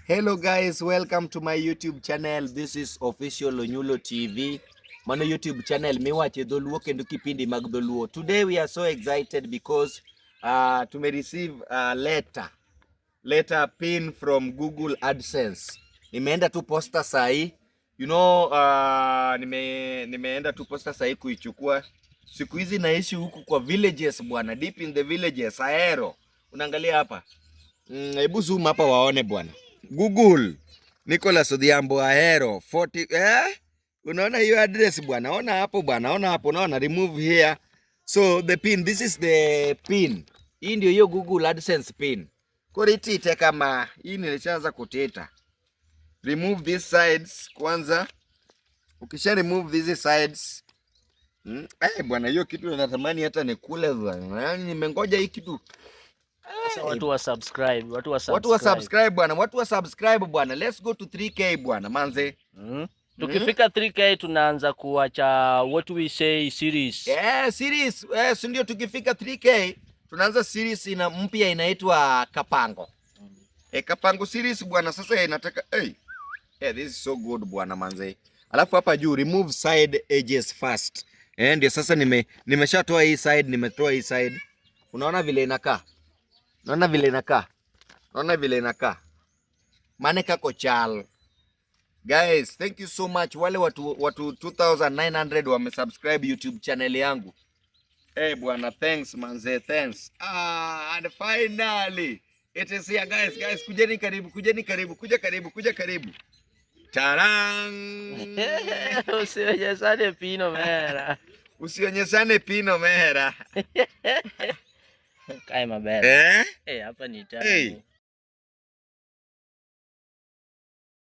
Hello guys, welcome to my YouTube channel. This is official Onyulo TV. Mano YouTube channel miwache dholuo kendo kipindi mag dholuo. Today we are so excited because to receive a letter pin from Google AdSense. Nimeenda tu posta sahi. You know, nimeenda tu posta sahi kuichukua. Siku hizi naishi huku kwa villages bwana, deep in the villages, Ahero. Unaangalia hapa. Hebu zoom hapa waone bwana. Google Nicholas Odhiambo Ahero 40 unaona hiyo address bwana, ona hapo bwana, ona hapo, unaona remove here. So the pin, this is the pin. Hii ndio hiyo Google AdSense pin. Koriti kama hii nilishaanza kuteta. Remove these sides kwanza. Ukisha remove these sides, bwana, hiyo kitu natamani hata nikule bwana. Yaani nimengoja hii kitu. Watu wa subscribe bwana, watu wa subscribe bwana. Let's go to 3K bwana manze. Tukifika 3K tunaanza kuacha what we say series. Series. Si ndio, tukifika 3K tunaanza series mpya inaitwa Kapango. Kapango series bwana, sasa inataka this is so good bwana manze. Alafu hapa juu remove side edges first. Ndio sasa nimeshatoa hii side, nimetoa hii side. Unaona vile inakaa? Naona vile inakaa. Mane kako chal. Guys, thank you so much. Wale watu 2900 wamesubscribe YouTube channel yangu. Bwana, thanks manze, thanks. And finally it is here guys. Guys, kujeni karibu. Kuja karibu. Tarang. Usionyesane pino mera. Kai mabere. Hapa ni tamu.